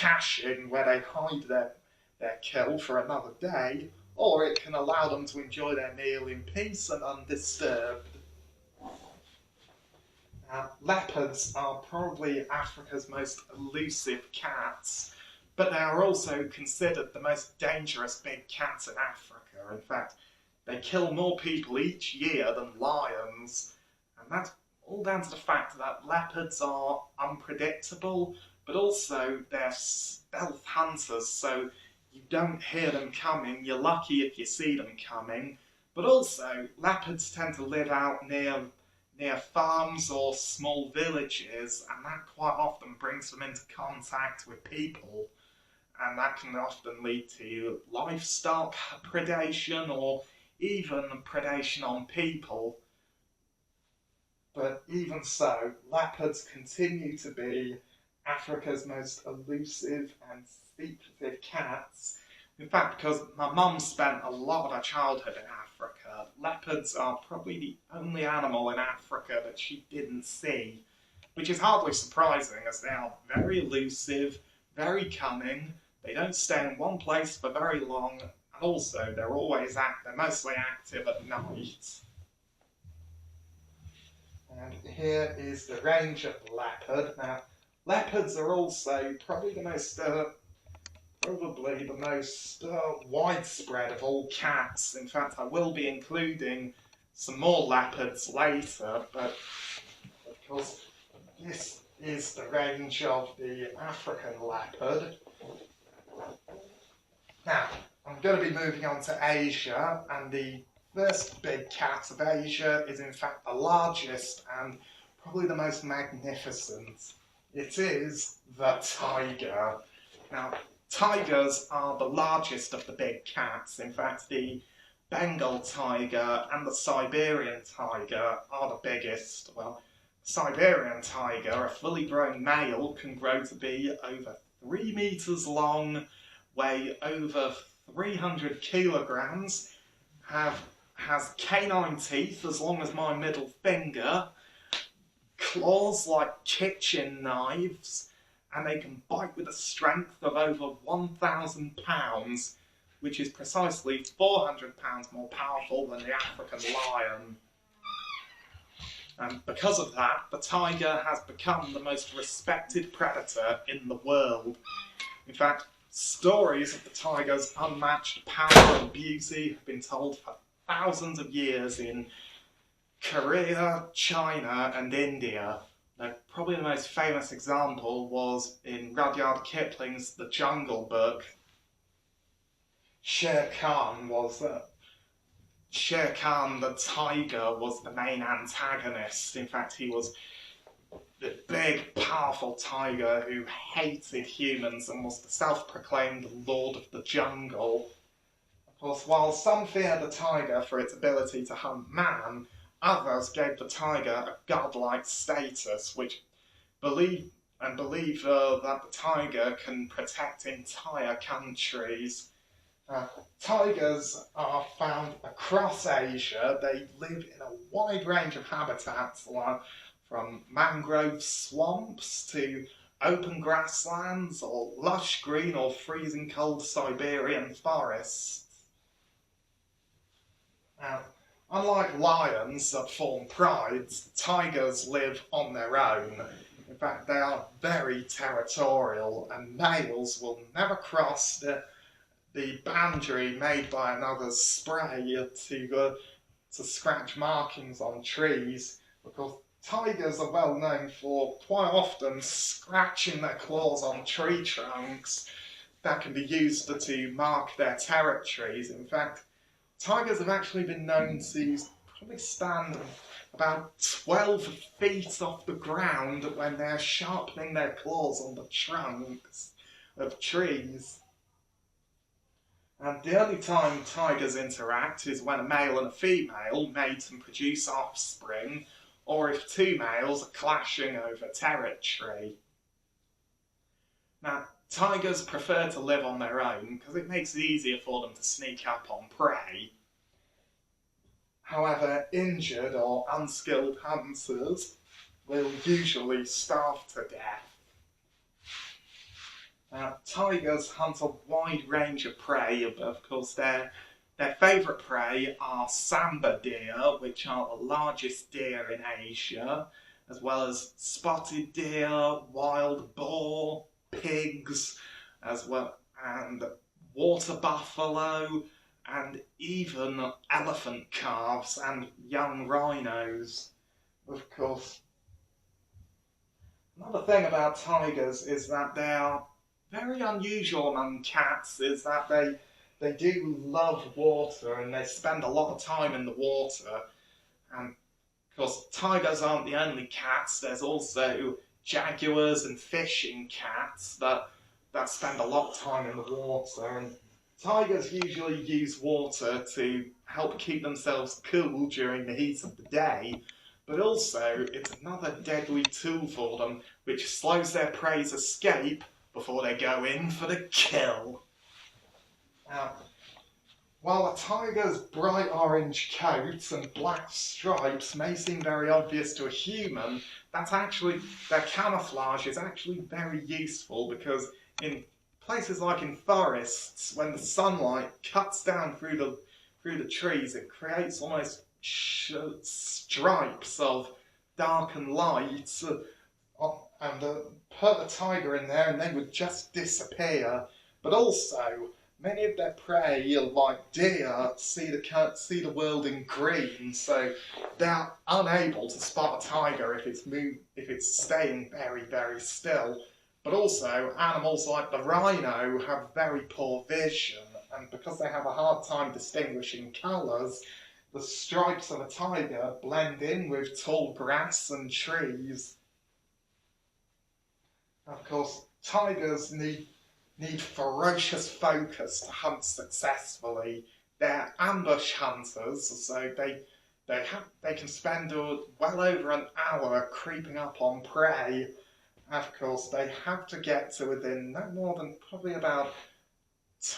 cache-in where they hide their kill for another day, or it can allow them to enjoy their meal in peace and undisturbed. Leopards are probably Africa's most elusive cats, but they are also considered the most dangerous big cats in Africa. In fact, they kill more people each year than lions, and that's all down to the fact that leopards are unpredictable, but also they're stealth hunters, so you don't hear them coming. You're lucky if you see them coming. But also, leopards tend to live out near farms or small villages, and that quite often brings them into contact with people, and that can often lead to livestock predation or even predation on people. But even so, leopards continue to be Africa's most elusive and secretive cats. In fact, because my mum spent a lot of her childhood in Africa, leopards are probably the only animal in Africa that she didn't see, which is hardly surprising as they are very elusive, very cunning, they don't stay in one place for very long, and also they're mostly active at night. And here is the range of the leopard. Now, leopards are also probably the most widespread of all cats. In fact, I will be including some more leopards later, but of course this is the range of the African leopard. Now, I'm going to be moving on to Asia, and the first big cat of Asia is in fact the largest and probably the most magnificent. It is the tiger. Now, tigers are the largest of the big cats. In fact, the Bengal tiger and the Siberian tiger are the biggest. Well, Siberian tiger, a fully grown male, can grow to be over 3 meters long, weigh over 300 kilograms, has canine teeth as long as my middle finger, claws like kitchen knives, and they can bite with a strength of over 1,000 pounds, which is precisely 400 pounds more powerful than the African lion. And because of that, the tiger has become the most respected predator in the world. In fact, stories of the tiger's unmatched power and beauty have been told for thousands of years in Korea, China, and India. Now, probably the most famous example was in Rudyard Kipling's The Jungle Book. Shere Khan the tiger was the main antagonist. In fact, he was the big, powerful tiger who hated humans and was the self-proclaimed Lord of the Jungle. Of course, while some feared the tiger for its ability to hunt man, others gave the tiger a godlike status, which believe that the tiger can protect entire countries. Tigers are found across Asia. They live in a wide range of habitats, from mangrove swamps to open grasslands or lush green or freezing cold Siberian forests. Now, unlike lions that form prides, tigers live on their own. In fact, they are very territorial, and males will never cross the boundary made by another's spray to scratch markings on trees, because tigers are well known for quite often scratching their claws on tree trunks that can be used to mark their territories. In fact, tigers have actually been known to probably stand about 12 feet off the ground when they're sharpening their claws on the trunks of trees. And the only time tigers interact is when a male and a female mate and produce offspring, or if two males are clashing over territory. Now, tigers prefer to live on their own because it makes it easier for them to sneak up on prey. However, injured or unskilled hunters will usually starve to death. Tigers hunt a wide range of prey. Of course, their favourite prey are sambar deer, which are the largest deer in Asia, as well as spotted deer, wild boar, pigs, as well, and water buffalo, and even elephant calves and young rhinos. Of course, another thing about tigers is that they are very unusual among cats, is that they do love water and they spend a lot of time in the water. And of course, tigers aren't the only cats. There's also jaguars and fishing cats that spend a lot of time in the water. And tigers usually use water to help keep themselves cool during the heat of the day, but also it's another deadly tool for them, which slows their prey's escape before they go in for the kill. Now, while a tiger's bright orange coat and black stripes may seem very obvious to a human, that's actually, their camouflage is actually very useful, because in places like in forests, when the sunlight cuts down through the trees, it creates almost stripes of dark and light, and put a tiger in there and they would just disappear. But also, many of their prey, like deer, see the world in green, so they're unable to spot a tiger if it's staying very, very still. But also, animals like the rhino have very poor vision, and because they have a hard time distinguishing colours, the stripes of a tiger blend in with tall grass and trees. Of course, tigers need ferocious focus to hunt successfully. They're ambush hunters, so they can spend well over an hour creeping up on prey. Of course, they have to get to within no more than probably about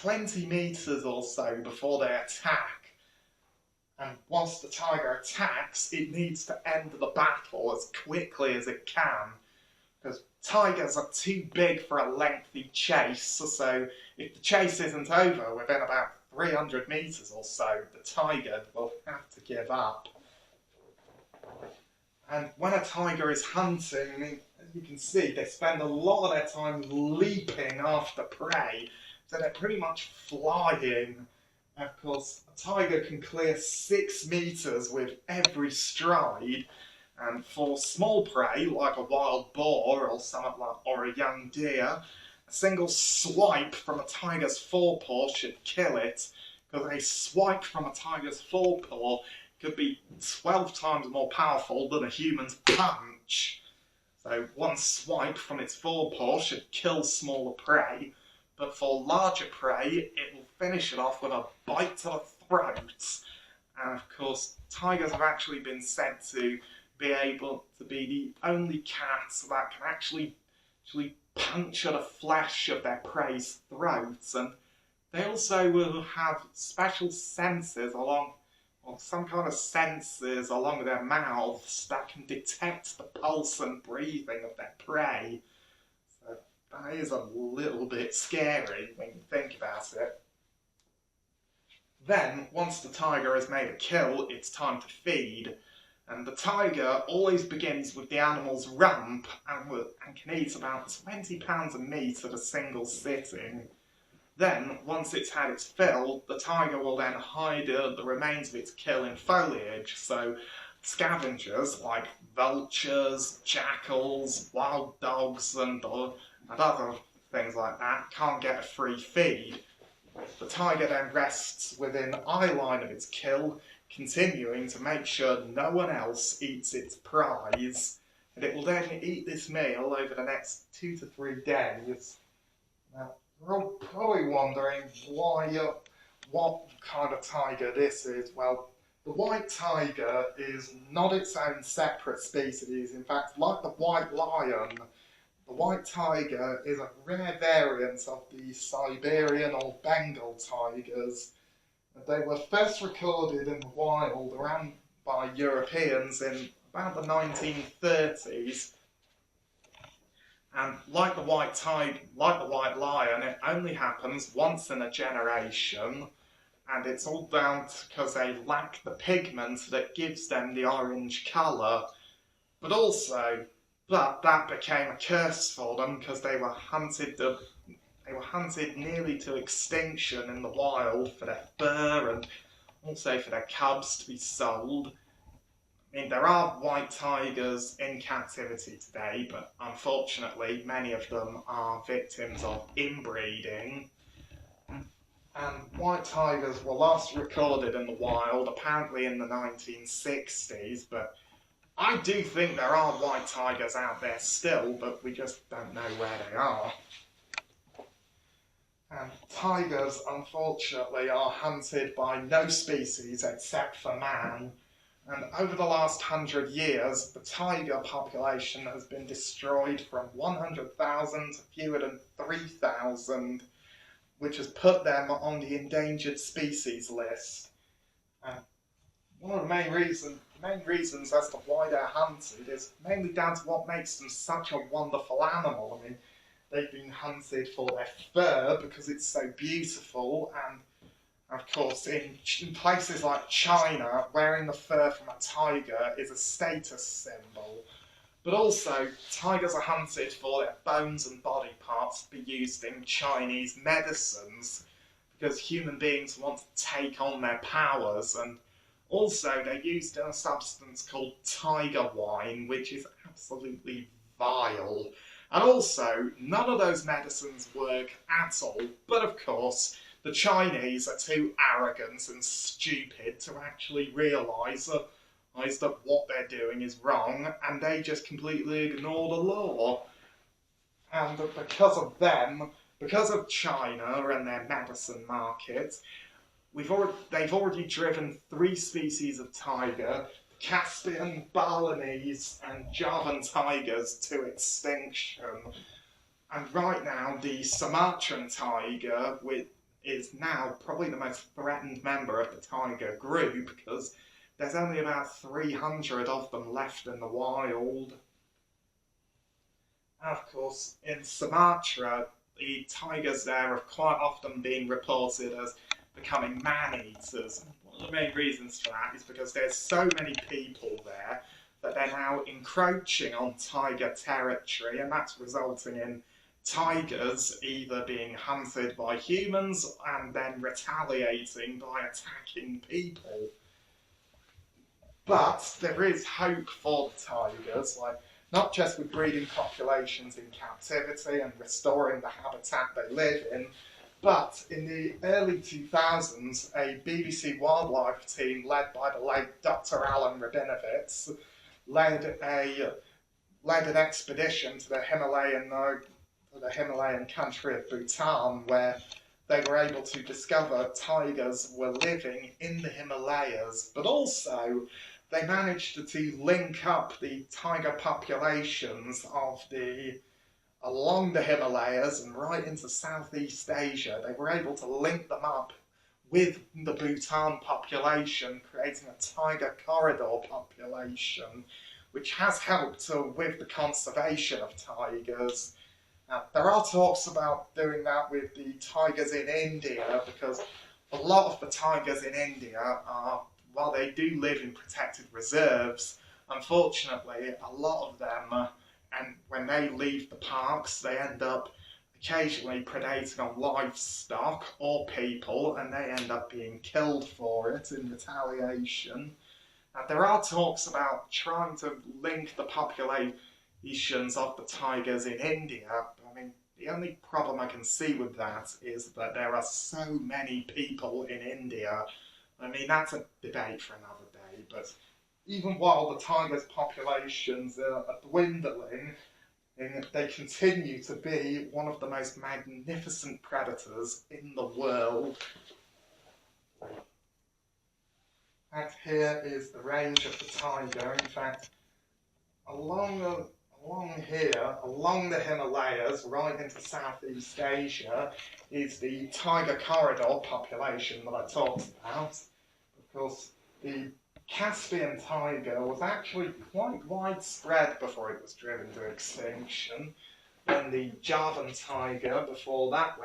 20 metres or so before they attack. And once the tiger attacks, it needs to end the battle as quickly as it can, because tigers are too big for a lengthy chase, so if the chase isn't over within about 300 metres or so, the tiger will have to give up. And when a tiger is hunting, as you can see, they spend a lot of their time leaping after prey, so they're pretty much flying. Of course, a tiger can clear 6 metres with every stride, and for small prey like a wild boar or a young deer, a single swipe from a tiger's forepaw should kill it, because a swipe from a tiger's forepaw could be 12 times more powerful than a human's punch. So one swipe from its forepaw should kill smaller prey, but for larger prey, it will finish it off with a bite to the throat. And of course, tigers have actually been said to be able to be the only cats that can actually puncture the flesh of their prey's throats, and they also will have special senses some kind of senses along their mouths that can detect the pulse and breathing of their prey. So that is a little bit scary when you think about it. Then, once the tiger has made a kill, it's time to feed. And the tiger always begins with the animal's rump and can eat about 20 pounds of meat at a single sitting. Then, once it's had its fill, the tiger will then hide the remains of its kill in foliage, so scavengers like vultures, jackals, wild dogs and other things like that can't get a free feed. The tiger then rests within eye line of its kill, continuing to make sure no one else eats its prize, and it will then eat this meal over the next 2 to 3 days. Now, you're all probably wondering what kind of tiger this is. Well, the white tiger is not its own separate species. In fact, like the white lion, the white tiger is a rare variant of the Siberian or Bengal tigers. They were first recorded in the wild around by Europeans in about the 1930s. And like the white lion, it only happens once in a generation, and it's all down to because they lack the pigment that gives them the orange colour. But that became a curse for them because they were hunted nearly to extinction in the wild for their fur and also for their cubs to be sold. I mean, there are white tigers in captivity today, but unfortunately, many of them are victims of inbreeding. And white tigers were last recorded in the wild, apparently in the 1960s, but I do think there are white tigers out there still, but we just don't know where they are. And tigers, unfortunately, are hunted by no species except for man. And over the last 100 years, the tiger population has been destroyed from 100,000 to fewer than 3,000, which has put them on the endangered species list. And one of the main reasons as to why they're hunted is mainly down to what makes them such a wonderful animal. I mean, they've been hunted for their fur because it's so beautiful, and of course, in places like China, wearing the fur from a tiger is a status symbol. But also, tigers are hunted for their bones and body parts to be used in Chinese medicines, because human beings want to take on their powers, and also they're used in a substance called tiger wine, which is absolutely vile. And also, none of those medicines work at all, but of course, the Chinese are too arrogant and stupid to actually realise that what they're doing is wrong, and they just completely ignore the law. And because of them, because of China and their medicine market, they've already driven 3 species of tiger, the Caspian, Balinese, and Javan tigers, to extinction. And right now, the Sumatran tiger, is now probably the most threatened member of the tiger group because there's only about 300 of them left in the wild. And of course, in Sumatra, the tigers there have quite often been reported as becoming man-eaters. One of the main reasons for that is because there's so many people there that they're now encroaching on tiger territory, and that's resulting in tigers either being hunted by humans and then retaliating by attacking people. But there is hope for the tigers, not just with breeding populations in captivity and restoring the habitat they live in, but in the early 2000s, a BBC wildlife team led by the late Dr. Alan Rabinowitz led an expedition to the Himalayan country of Bhutan, where they were able to discover tigers were living in the Himalayas, but also they managed to link up the tiger populations along the Himalayas and right into Southeast Asia. They were able to link them up with the Bhutan population, creating a tiger corridor population, which has helped with the conservation of tigers. Now, there are talks about doing that with the tigers in India, because a lot of the tigers in India are, while they do live in protected reserves, unfortunately, a lot of them, and when they leave the parks, they end up occasionally predating on livestock or people, and they end up being killed for it in retaliation. Now, there are talks about trying to link the populations of the tigers in India. I mean, the only problem I can see with that is that there are so many people in India. I mean, that's a debate for another day, but even while the tigers' populations are dwindling, they continue to be one of the most magnificent predators in the world. And here is the range of the tiger. In fact, along the Himalayas, right into Southeast Asia, is the tiger corridor population that I talked about. Of course, the Caspian tiger was actually quite widespread before it was driven to extinction. Then the Javan tiger before that went